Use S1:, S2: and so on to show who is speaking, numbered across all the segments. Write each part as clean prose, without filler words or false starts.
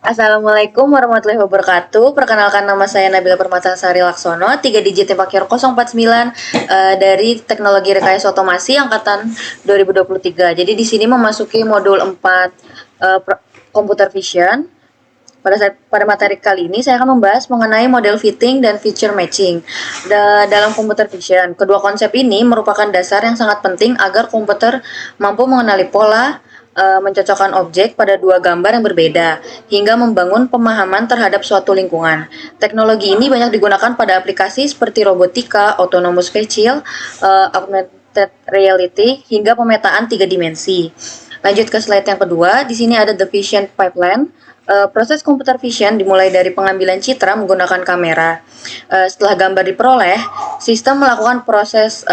S1: Assalamualaikum warahmatullahi wabarakatuh. Perkenalkan nama saya Nabila Permatasari Laksono, 3 digit Pakir 049 dari Teknologi Rekayasa Otomasi angkatan 2023. Jadi di sini memasuki modul 4 Computer Vision. Pada materi kali ini saya akan membahas mengenai model fitting dan feature matching dalam computer vision. Kedua konsep ini merupakan dasar yang sangat penting agar komputer mampu mengenali pola, mencocokkan objek pada dua gambar yang berbeda, hingga membangun pemahaman terhadap suatu lingkungan. Teknologi ini banyak digunakan pada aplikasi seperti robotika, autonomous vehicle, augmented reality, hingga pemetaan tiga dimensi. Lanjut ke slide yang kedua, di sini ada the vision pipeline. Proses computer vision dimulai dari pengambilan citra menggunakan kamera. Setelah gambar diperoleh, sistem melakukan proses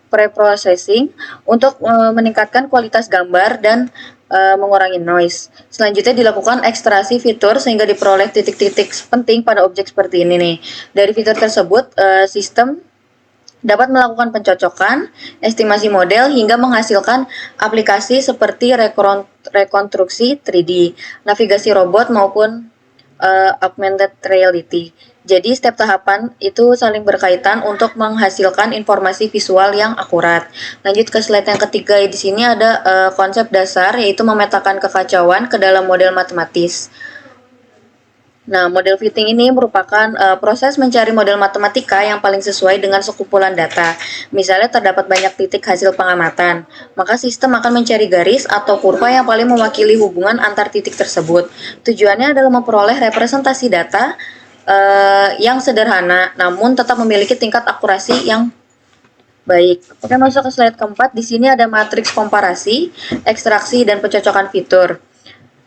S1: pre-processing untuk meningkatkan kualitas gambar dan mengurangi noise. Selanjutnya dilakukan ekstraksi fitur sehingga diperoleh titik-titik penting pada objek seperti ini nih. Dari fitur tersebut, sistem dapat melakukan pencocokan, estimasi model, hingga menghasilkan aplikasi seperti rekonstruksi 3D, navigasi robot, maupun augmented reality. Jadi setiap tahapan itu saling berkaitan untuk menghasilkan informasi visual yang akurat. Lanjut ke slide yang ketiga, di sini ada konsep dasar yaitu memetakan kekacauan ke dalam model matematis. Nah, model fitting ini merupakan proses mencari model matematika yang paling sesuai dengan sekumpulan data. Misalnya terdapat banyak titik hasil pengamatan, maka sistem akan mencari garis atau kurva yang paling mewakili hubungan antar titik tersebut. Tujuannya adalah memperoleh representasi data yang sederhana, namun tetap memiliki tingkat akurasi yang baik. Oke, masuk ke slide keempat. Di sini ada matriks komparasi, ekstraksi, dan pencocokan fitur.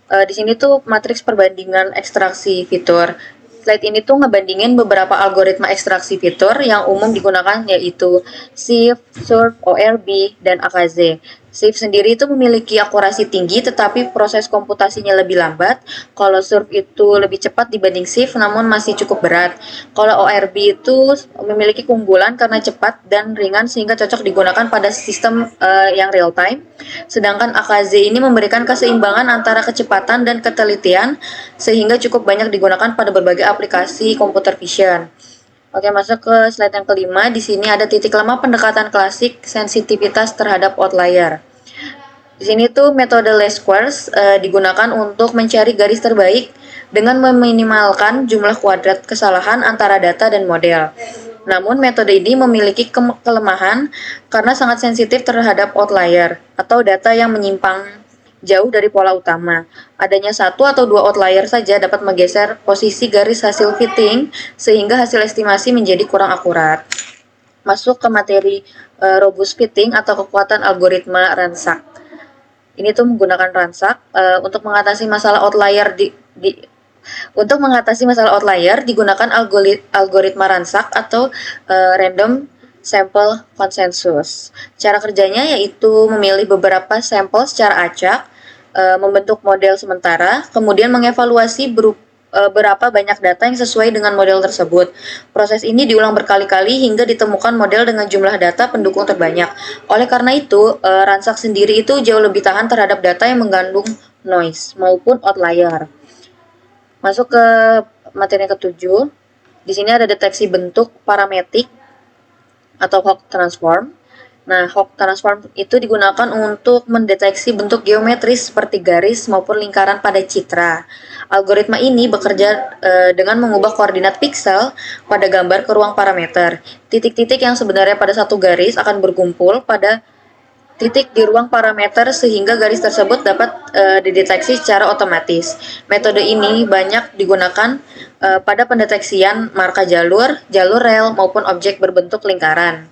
S1: Di sini tuh matriks perbandingan ekstraksi fitur. Slide ini tuh ngebandingin beberapa algoritma ekstraksi fitur yang umum digunakan yaitu SIF, SURF, ORB, dan AKZ. SIF sendiri itu memiliki akurasi tinggi tetapi proses komputasinya lebih lambat. Kalau SURF itu lebih cepat dibanding SIF namun masih cukup berat. Kalau ORB itu memiliki keunggulan karena cepat dan ringan sehingga cocok digunakan pada sistem yang real time. Sedangkan AKZ ini memberikan keseimbangan antara kecepatan dan ketelitian sehingga cukup banyak digunakan pada berbagai aplikasi computer vision. Oke, masuk ke slide yang kelima. Di sini ada titik lemah pendekatan klasik sensitivitas terhadap outlier. Di sini tuh metode least squares digunakan untuk mencari garis terbaik dengan meminimalkan jumlah kuadrat kesalahan antara data dan model. Namun metode ini memiliki kelemahan karena sangat sensitif terhadap outlier atau data yang menyimpang jauh dari pola utama. Adanya satu atau dua outlier saja dapat menggeser posisi garis hasil fitting sehingga hasil estimasi menjadi kurang akurat. Masuk ke materi robust fitting atau kekuatan algoritma ransak. Ini tuh menggunakan ransak untuk mengatasi masalah outlier untuk mengatasi masalah outlier digunakan algoritma ransak atau random sample consensus. Cara kerjanya yaitu memilih beberapa sampel secara acak, membentuk model sementara, kemudian mengevaluasi berapa banyak data yang sesuai dengan model tersebut. Proses ini diulang berkali-kali hingga ditemukan model dengan jumlah data pendukung terbanyak. Oleh karena itu, ransak sendiri itu jauh lebih tahan terhadap data yang mengandung noise maupun outlier. Masuk ke materi yang ketujuh. Di sini ada deteksi bentuk parametrik atau Hawk transform. Nah, Hawk transform itu digunakan untuk mendeteksi bentuk geometris seperti garis maupun lingkaran pada citra. Algoritma ini bekerja dengan mengubah koordinat piksel pada gambar ke ruang parameter. Titik-titik yang sebenarnya pada satu garis akan berkumpul pada titik di ruang parameter sehingga garis tersebut dapat dideteksi secara otomatis. Metode ini banyak digunakan pada pendeteksian marka jalur, jalur rel maupun objek berbentuk lingkaran.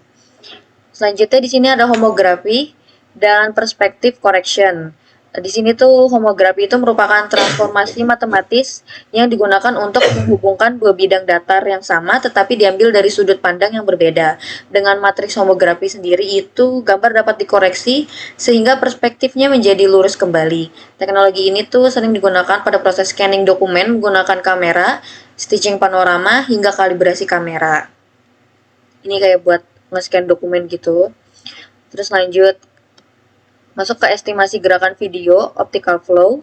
S1: Selanjutnya di sini ada homografi dan perspective correction. Di sini tuh homografi itu merupakan transformasi matematis yang digunakan untuk menghubungkan dua bidang datar yang sama tetapi diambil dari sudut pandang yang berbeda. Dengan matriks homografi sendiri itu gambar dapat dikoreksi sehingga perspektifnya menjadi lurus kembali. Teknologi ini tuh sering digunakan pada proses scanning dokumen menggunakan kamera, stitching panorama hingga kalibrasi kamera. Ini kayak buat nge-scan dokumen gitu. Terus lanjut masuk ke estimasi gerakan video, optical flow.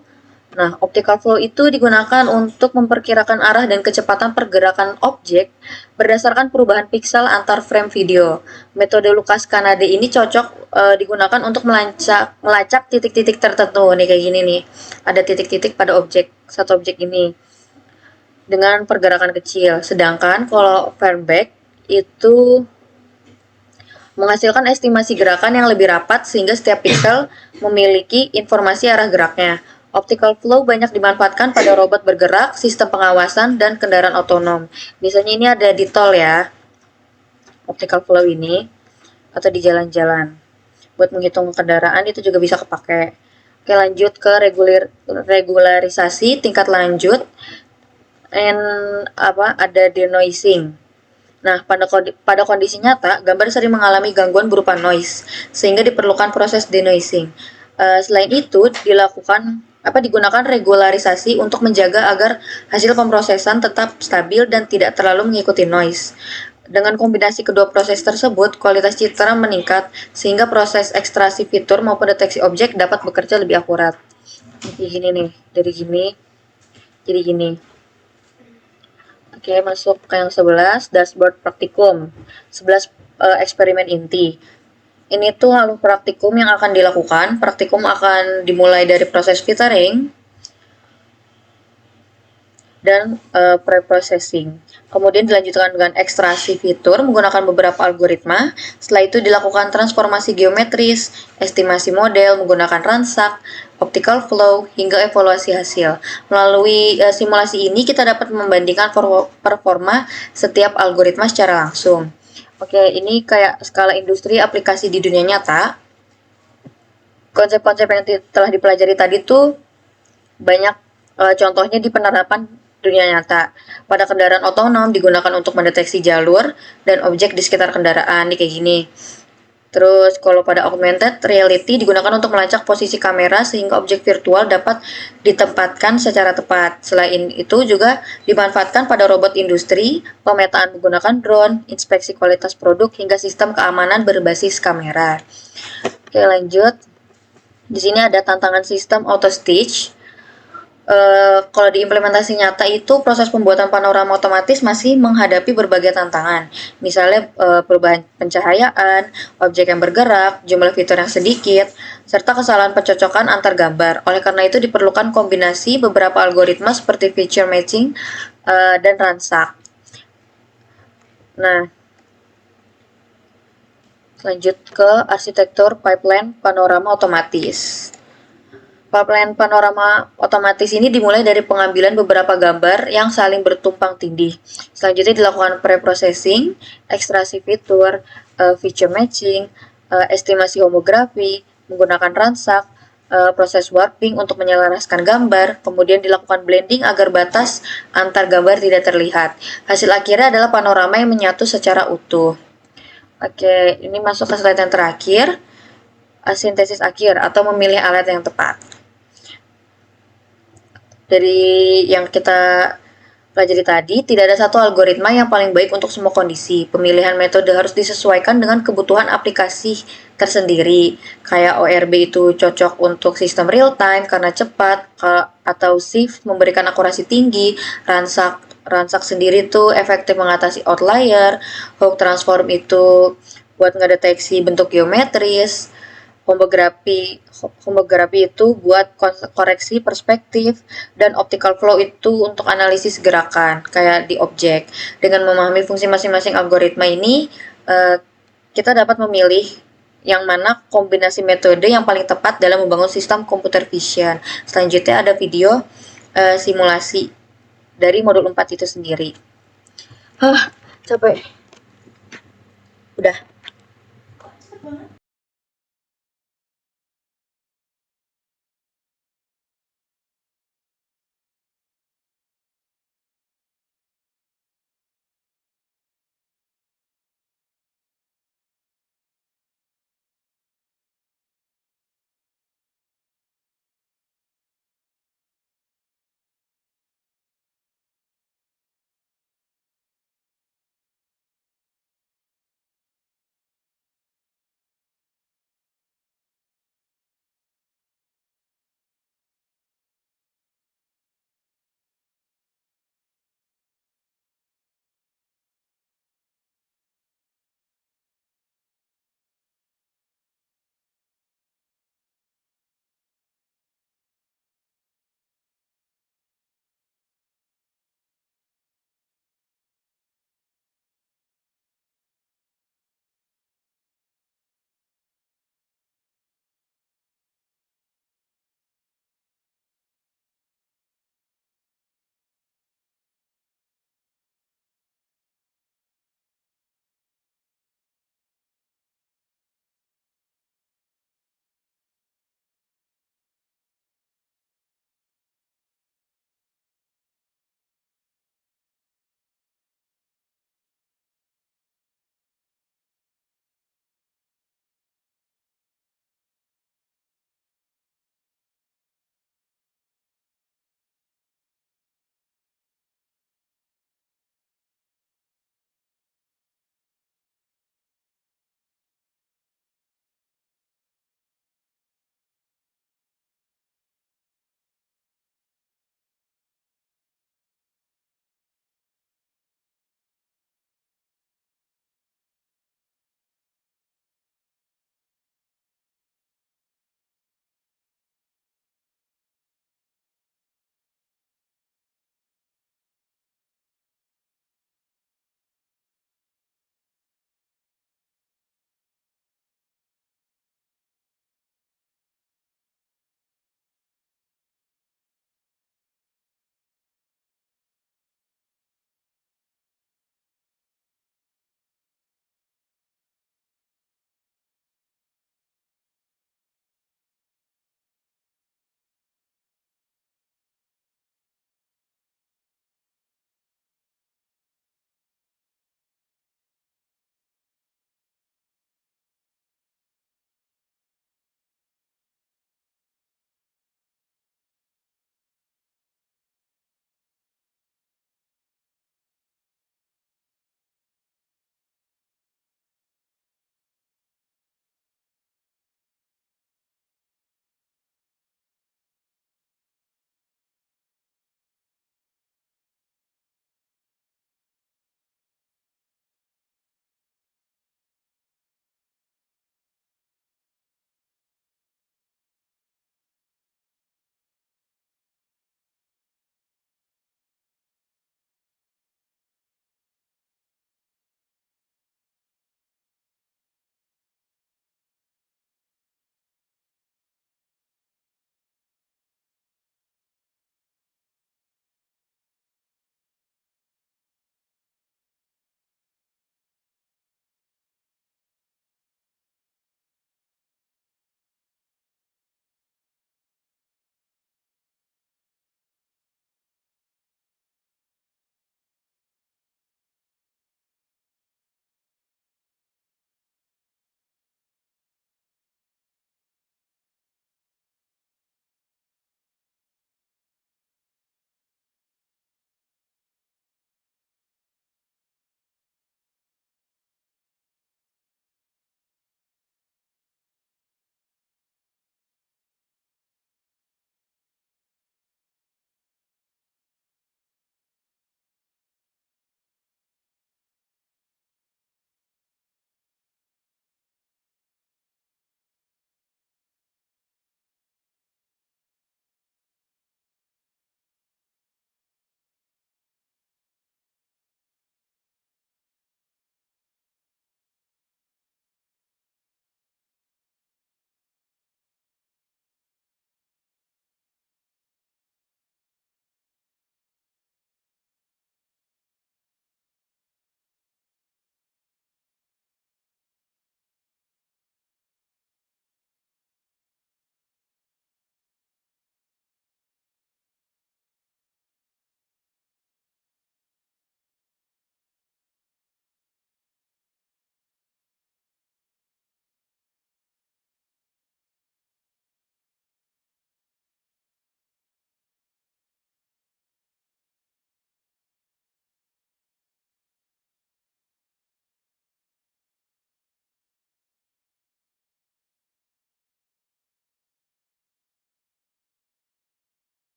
S1: Nah, optical flow itu digunakan untuk memperkirakan arah dan kecepatan pergerakan objek berdasarkan perubahan piksel antar frame video. Metode Lucas Kanade ini cocok digunakan untuk melacak titik-titik tertentu nih kayak gini nih. Ada titik-titik pada satu objek ini dengan pergerakan kecil. Sedangkan kalau Fernback itu menghasilkan estimasi gerakan yang lebih rapat sehingga setiap pixel memiliki informasi arah geraknya. Optical flow banyak dimanfaatkan pada robot bergerak, sistem pengawasan, dan kendaraan otonom. Misalnya ini ada di tol ya, optical flow ini, atau di jalan-jalan. Buat menghitung kendaraan itu juga bisa kepake. Oke, lanjut ke regularisasi tingkat lanjut, ada denoising. Nah, pada kondisi nyata, gambar sering mengalami gangguan berupa noise, sehingga diperlukan proses denoising. Selain itu, digunakan regularisasi untuk menjaga agar hasil pemrosesan tetap stabil dan tidak terlalu mengikuti noise. Dengan kombinasi kedua proses tersebut, kualitas citra meningkat, sehingga proses ekstraksi fitur maupun deteksi objek dapat bekerja lebih akurat. Jadi gini nih, dari gini, jadi gini. Oke, masuk ke yang 11, dashboard praktikum. 11 eksperimen inti. Ini tuh alur praktikum yang akan dilakukan. Praktikum akan dimulai dari proses filtering dan pre-processing. Kemudian dilanjutkan dengan ekstraksi fitur menggunakan beberapa algoritma. Setelah itu dilakukan transformasi geometris, estimasi model menggunakan ransak, optical flow, hingga evaluasi hasil. Melalui simulasi ini kita dapat membandingkan performa setiap algoritma secara langsung. Oke, ini kayak skala industri aplikasi di dunia nyata. Konsep-konsep yang telah dipelajari tadi tuh banyak contohnya di penerapan dunia nyata. Pada kendaraan otonom digunakan untuk mendeteksi jalur dan objek di sekitar kendaraan, nih kayak gini. Terus kalau pada augmented reality digunakan untuk melacak posisi kamera sehingga objek virtual dapat ditempatkan secara tepat. Selain itu juga dimanfaatkan pada robot industri, pemetaan menggunakan drone, inspeksi kualitas produk hingga sistem keamanan berbasis kamera. Oke, lanjut. Di sini ada tantangan sistem auto stitch. Kalau di implementasi nyata itu proses pembuatan panorama otomatis masih menghadapi berbagai tantangan. Misalnya perubahan pencahayaan, objek yang bergerak, jumlah fitur yang sedikit, serta kesalahan pencocokan antar gambar. Oleh karena itu diperlukan kombinasi beberapa algoritma seperti feature matching dan ransak. Nah, lanjut ke arsitektur pipeline panorama otomatis. Pipeline panorama otomatis ini dimulai dari pengambilan beberapa gambar yang saling bertumpang tindih. Selanjutnya dilakukan pre-processing, ekstraksi fitur, feature matching, estimasi homografi, menggunakan ransak, proses warping untuk menyelaraskan gambar, kemudian dilakukan blending agar batas antar gambar tidak terlihat. Hasil akhirnya adalah panorama yang menyatu secara utuh. Oke, ini masuk ke slide yang terakhir, sintesis akhir atau memilih alat yang tepat. Dari yang kita pelajari tadi, tidak ada satu algoritma yang paling baik untuk semua kondisi. Pemilihan metode harus disesuaikan dengan kebutuhan aplikasi tersendiri. Kayak ORB itu cocok untuk sistem real time karena cepat, atau SIFT memberikan akurasi tinggi, ransak sendiri tuh efektif mengatasi outlier, Hawk transform itu buat ngedeteksi bentuk geometris, homografi itu buat koreksi perspektif, dan optical flow itu untuk analisis gerakan kayak di objek. Dengan memahami fungsi masing-masing algoritma ini, kita dapat memilih yang mana kombinasi metode yang paling tepat dalam membangun sistem computer vision. Selanjutnya ada video simulasi dari modul 4 itu sendiri. Capek. Udah.